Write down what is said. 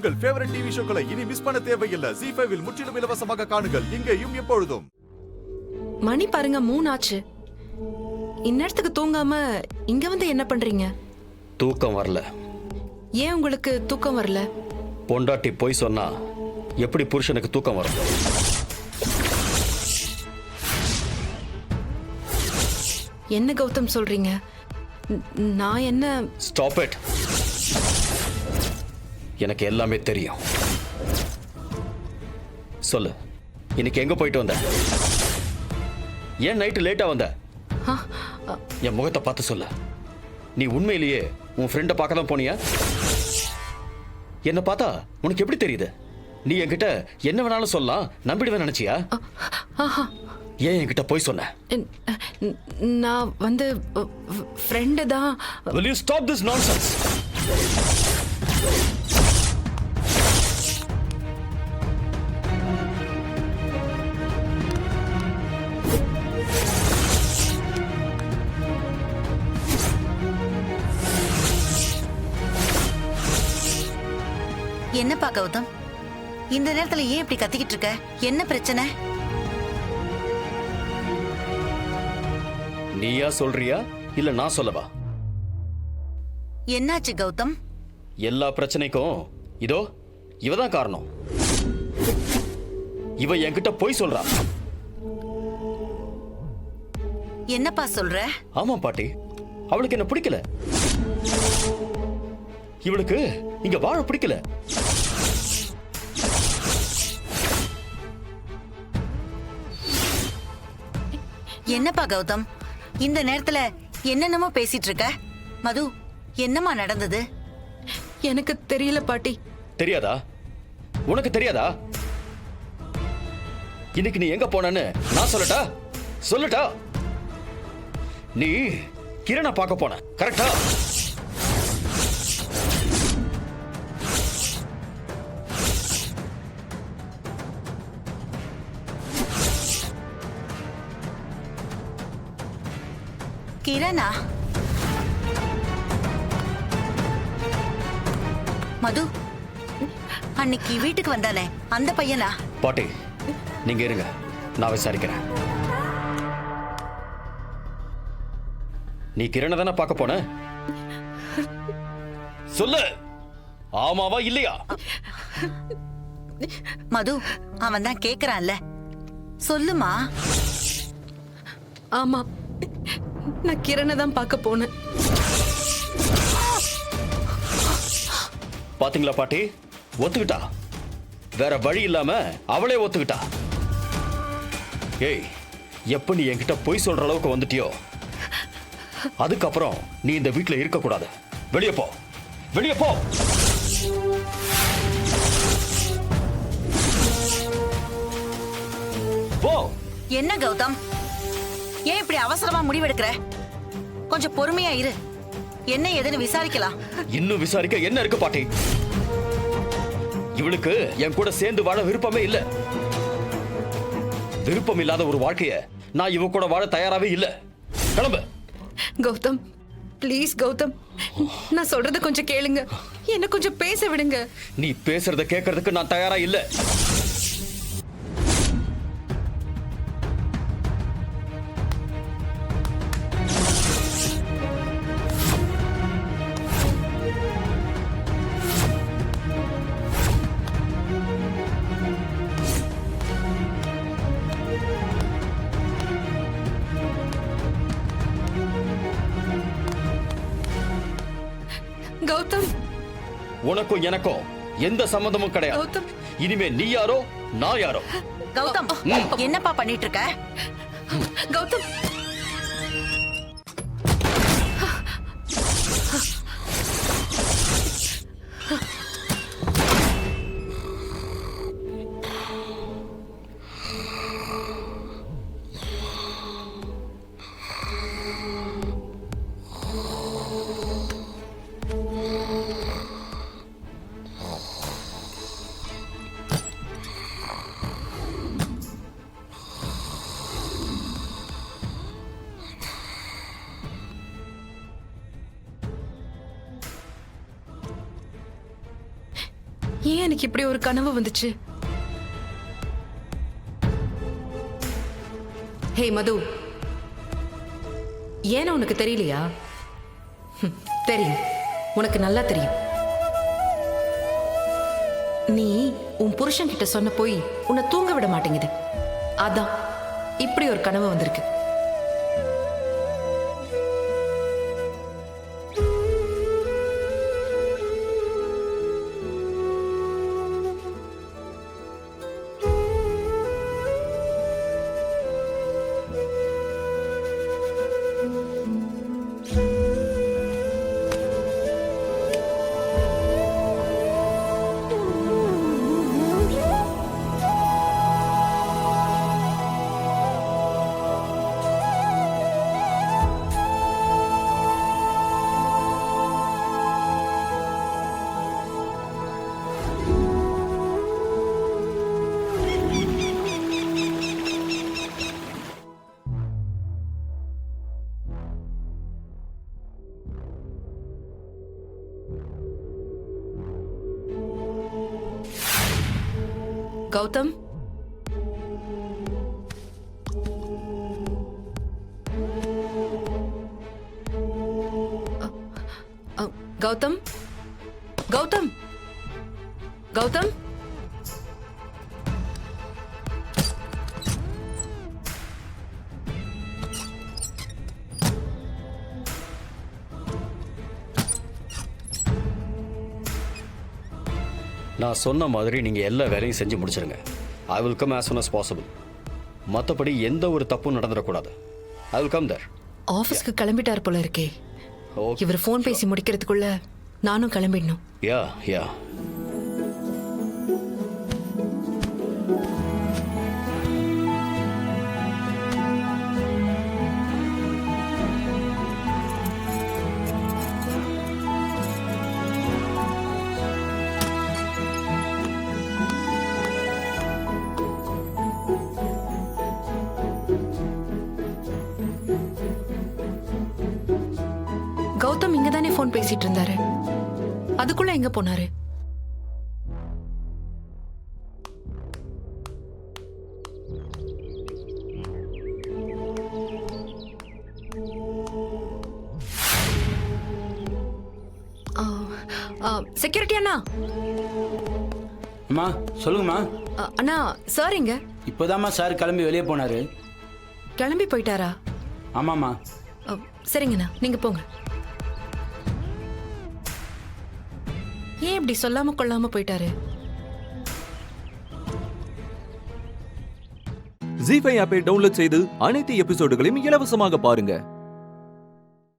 உங்கள் favourite TV ஷோக்களை இனி miss பண்ண தேவையில்லை. ZEE5 இல் முற்றிலும் இலவசமாக காணுங்கள், இங்கேயும் எப்பொழுதும். மணி பாருங்க 3 ஆச்சு. இந்நேரத்துக்கு தூங்காம இங்க வந்து என்ன பண்றீங்க? தூக்கம் வரல. ஏன் உங்களுக்கு தூக்கம் வரல? பொண்டாட்டி போய் சொன்னா எப்படி புருஷனுக்கு தூக்கம் வரும்? என்ன கௌதம் சொல்றீங்க? நான் என்ன? Stop it. எனக்கு எல்லாமே தெரியும். சொல்லு, இன்னைக்கு எங்க போயிட்டு வந்த? ஏன் நைட்டு லேட்டா வந்த? என் முகத்தை பார்த்து சொல்லு. நீ உண்மையிலேயே உன் ஃப்ரெண்டை பார்க்க தான் போனியா? என்ன பார்த்தா உனக்கு எப்படி தெரியுது? நீ என்கிட்ட என்ன வேணாலும் சொல்லலாம், நம்பிடுவேன் நினைச்சியா? ஏன் என்கிட்ட போய் சொன்ன? நான் வந்து ஃப்ரெண்டு தான். Will you stop this nonsense? என்னப்பா கௌதம், இந்த நேரத்துல ஏன் இப்படி கத்திக்கிட்டு இருக்க? என்ன பிரச்சனை? நீயா சொல்றியா இல்ல நான் சொல்லவா? என்னாச்சு கௌதம்? எல்லா பிரச்சனைக்கும் இதோ இவதான் காரணம். இவ என்கிட்ட போய் சொல்றா. என்னப்பா சொல்ற? ஆமா பாட்டி, அவளுக்கு என்ன பிடிக்கல. இவளுக்கு இங்க வாழ பிடிக்கல. என்னப்பா கௌதம், இந்த நேரத்துல என்னென்னமோ பேசிட்டு இருக்க? மது, என்னம்மா நடந்தது? எனக்கு தெரியல பாட்டி. தெரியாதா? உனக்கு தெரியாதா? இன்னைக்கு நீ எங்க போனன்னு நான் சொல்லட்டா? சொல்லட்டா? நீ கிரணை பார்க்க போன, கரெக்டா? கிரணா? மது, அன்னைக்கு வீட்டுக்கு வந்தானே அந்த பையனா? பாட்டி நீங்க இருங்க, நான் விசாரிக்கிறேன். நீ கிரணை தானே பார்க்க போன? சொல்லு, ஆமாவா இல்லையா? மது, அவன் தான் கேக்குறான்ல, சொல்லுமா. ஆமா, நான் கிரணை தான் பார்க்க போனேன். பாத்தீங்களா பாட்டி, ஒத்துக்கிட்டா. வேற வழி இல்லாம அவளே ஒத்துக்கிட்டா. ஏய், எப்ப நீ என்கிட்ட பொய் சொல்ற அளவுக்கு வந்துட்டியோ அதுக்கப்புறம் நீ இந்த வீட்டுல இருக்க கூடாது. வெளியே போ, வெளியே போ. போ. என்ன கௌதம், ஏன் இப்படி அவசரமா முடிவெடுக்கிற? கொஞ்சம் பொறுமையா இரு, என்ன ஏதுன்னு விசாரிக்கலாம். இன்னும் விசாரிக்க என்ன இருக்கு பாட்டி? இவளுக்கு என் கூட சேர்ந்து வாழ விருப்பமே இல்ல. விருப்பம் இல்லாத ஒரு வாழ்க்கைய நான் இவ கூட வாழ தயாராவே இல்ல. கிளம்பு. கௌதம், ப்ளீஸ் கௌதம், நான் சொல்றத கொஞ்சம் கேளுங்க. என்ன கொஞ்சம் பேச விடுங்க. நீ பேசுறத கேட்கறதுக்கு நான் தயாரா இல்ல. கௌதம், உனக்கும் எனக்கும் எந்த சம்பந்தமும் கிடையாது. கௌதம், இனிமே நீ யாரோ நான் யாரோ. கௌதம், என்னப்பா பண்ணிட்டு இருக்க? கௌதம், ஏன் எனக்கு இப்படி ஒரு கனவு வந்துச்சு? ஹே மது, ஏன்னு உனக்கு தெரியலையா? தெரியும், உனக்கு நல்லா தெரியும். நீ உன் புருஷன் கிட்ட சொன்ன போய் உன்னை தூங்க விட மாட்டேங்குது. அதான் இப்படி ஒரு கனவு வந்திருக்கு. கௌதம், கௌதம், கௌதம், கௌதம், நான் சொன்ன மாதிரி நீங்க எல்லா வேலையும் செஞ்சு முடிச்சிருங்க. I will come as soon as possible. மற்றபடி எந்த ஒரு தப்பும் நடந்துடக்கூடாது. I will come there. ஆபீஸ்க்கு கிளம்பிட்டார் போல இருக்கே. இவர் போன் பேசி முடிக்கிறதுக்குள்ள நானும் கிளம்பிடணும். யா யா. கௌதம் இங்க தானே போன் பேசிட்டு இருந்தாரு. அதுக்குள்ள எங்க போனாரு? செக்யூரிட்டி அண்ணா. அம்மா சொல்லுங்கம்மா. அண்ணா சார் எங்க? இப்போதாம்மா சார் கிளம்பி வெளியே போனாரு. கிளம்பி போயிட்டாரா? ஆமாம்மா. சரிங்கண்ணா, நீங்க போங்க. ஏன் இப்படி சொல்லாம கொள்ளாம போயிட்டாரு? ஜீ5 ஆப்பை டவுன்லோட் செய்து அனைத்து எபிசோடுகளையும் இலவசமாக பாருங்க.